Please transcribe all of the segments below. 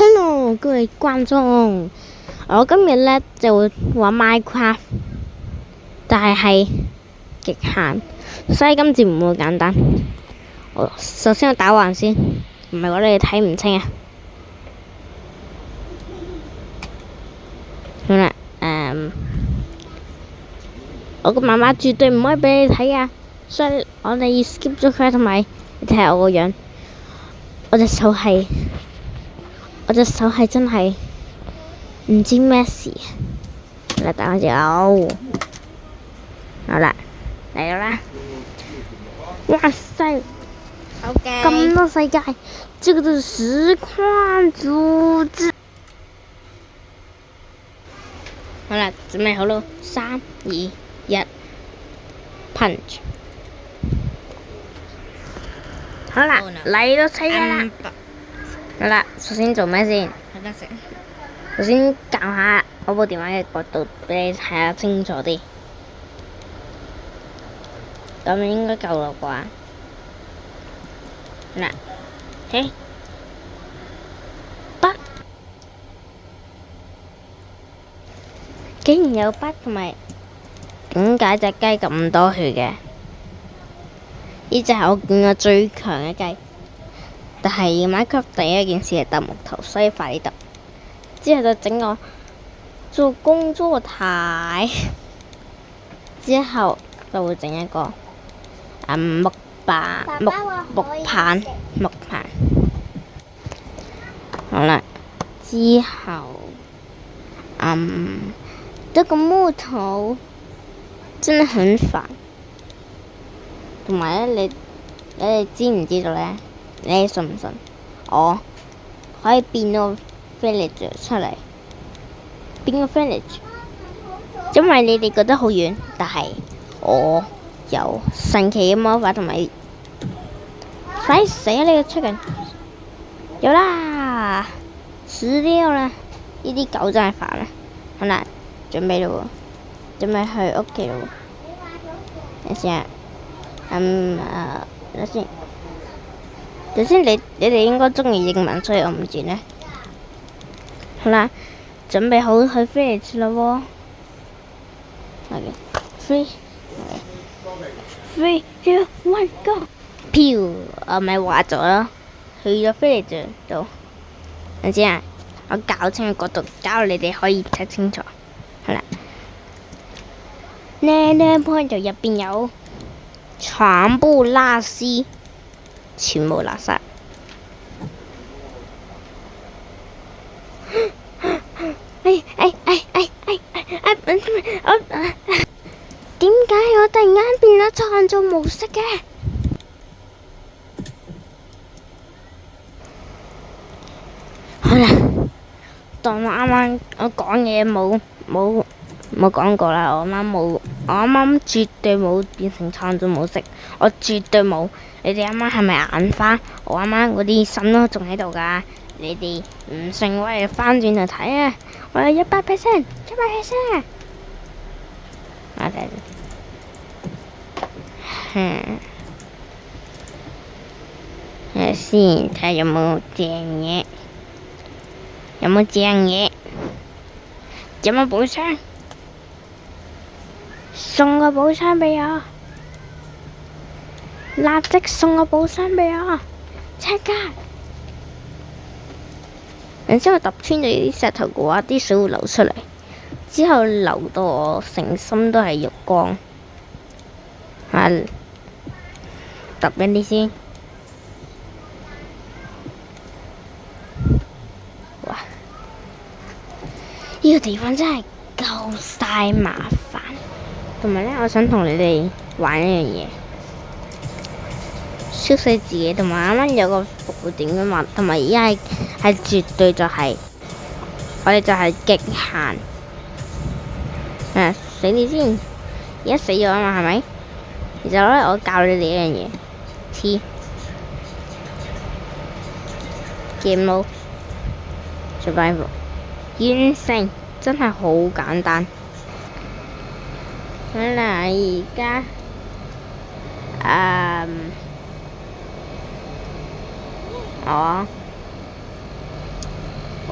Hello，各位觀眾，我今日呢就會玩 Minecraft，但係極限，所以今次唔會簡單。首先我打橫先，唔係我哋睇唔清啊。好啦，我個媽媽絕對唔可以俾你睇啊，所以我哋要 skip 咗佢，同埋你睇下我個樣，我隻手係真係唔知咩事。嚟打隻牛，好啦，嚟咗啦！哇塞，咁多世界，這個就是實況組織。好啦，準備好咯，3、2、1 ，punch！ 好啦，嚟到世界啦！好啦，首先做咩先？首先校下我部電話嘅角度俾你睇下清楚啲，咁應該夠啦啩？嗱，嘿，筆，竟然有筆同埋，點解隻雞咁多血嘅？呢隻係我見過最強嘅雞。但係Minecraft第一件事係揼木頭，所以快啲揼。之後就整個做工作台，之後就會整一個木棒、木棒。好啦，之後這個木頭真係很煩。同埋咧，你哋知唔知道咧？你信唔信？我可以變到 village 出嚟，變個 village，因為你哋覺得好遠，但係我有神奇嘅魔法同埋，快死啊！你個出緊，有啦，死掉啦！呢啲狗真係煩啊！好啦，準備咯喎，準備去屋企咯喎，等先啊，等先。首先你哋應該中意英文，所以我唔轉咧。好啦，準備好去 village 啦喎。OK， 3、2、1 go！ 飄，我咪話咗咯，去咗 village 度。等先啊，我校清個角度，教你哋可以睇清楚。好啦，呢 point 就入邊有全部垃圾。全部垃圾。點解我突然間變咗創造模式嘅？好啦，當我啱講嘢冇講過啦，我啱啱絕對冇變成創造模式，我絕對冇。你哋啱啱係咪眼花？我啱啱嗰啲心都仲喺度㗎。你哋唔信我哋翻轉頭睇啊！我有100%，我睇，睇先，睇下有冇正嘢，有冇寶箱？送個寶箱俾我！立即送個寶箱俾我，即刻！然之後揼穿咗啲石頭嘅話，啲水會流出嚟，之後流到我成身都係肉光。揼一啲先。哇！呢個地方真係夠晒麻煩。同埋呢，我想同你哋玩一樣嘢。燒死自己，同埋啱啱有個復活點嘅嘛，同埋而家係絕對就係、我哋就係極限。死你先！而家死咗啊嘛，係咪？然後呢，我教你哋一樣嘢，Game Mode Survival 完成，真係好簡單。好啦，而家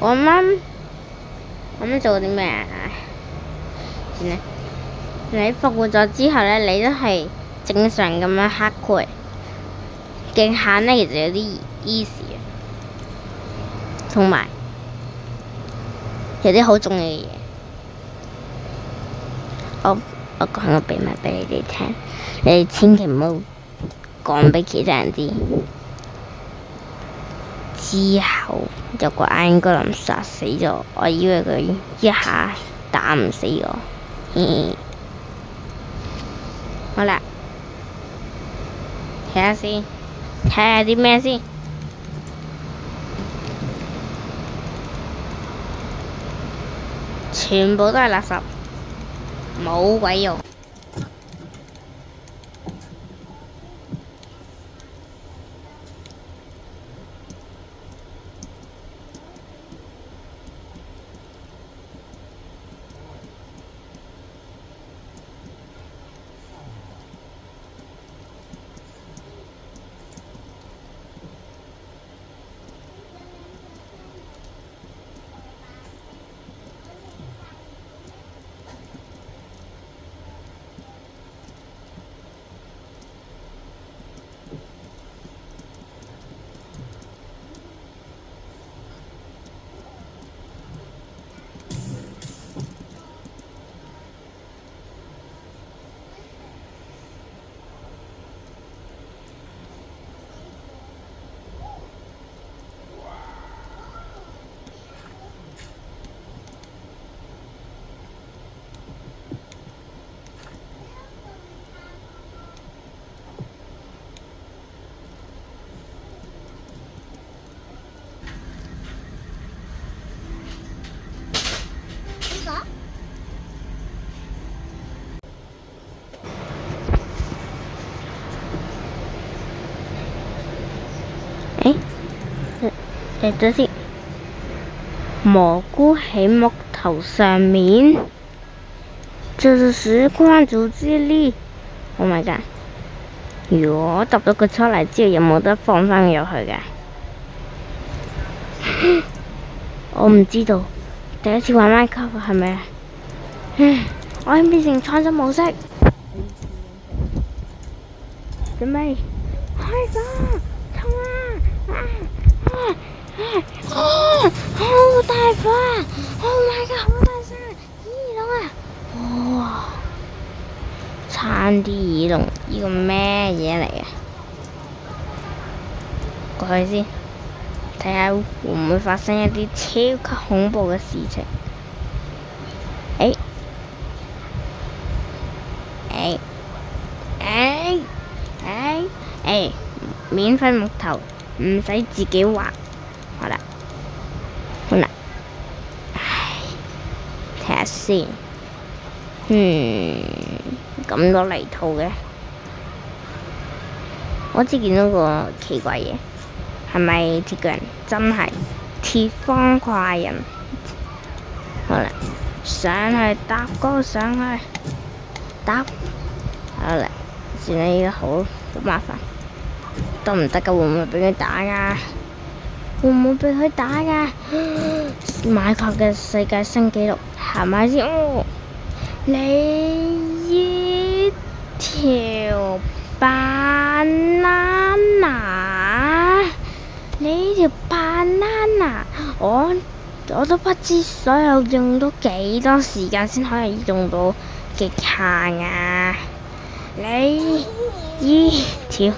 我啱做啲咩啊？算啦。你復活咗之後咧，你都係正常咁樣黑佢。極限咧，其實有啲 easy 嘅，同埋有啲好重要嘅嘢。我講個秘密俾你哋聽，你哋千祈唔好講俾其他人知。之後有個艾因哥林殺死咗，我以為佢一下打唔死我。好啦，睇下先，睇下啲咩先。全部都係垃圾，冇鬼用。等先，蘑菇喺木頭上面，這是關注之力。Oh my god！如果我揼到佢出嚟之後，有冇得放返入去嘅？我唔知道，第一次玩 Minecraft 係咪啊？我已經變成創作模式，準備開火，衝啊！好大火啊 ！Oh my god，好大聲！耳聾啊！哇，差啲耳聾，呢個咩嘢嚟嘅？過去先，睇下會唔會發生一啲超級恐怖嘅事情。免費木頭，唔使自己畫。好啦，睇下先。咁多泥土嘅，我只見到個奇怪嘢，係咪鐵巨人？真係鐵方塊人。好啦，上去搭高上去，搭。好啦，算啦，依家好麻煩。得唔得㗎？會唔會俾佢打㗎？會唔會俾佢打㗎？Minecraft嘅世界新紀錄係咪先？你呢條 banana， 你呢條 banana， 我都不知所有用到幾多時間先可以用到極限啊！你呢條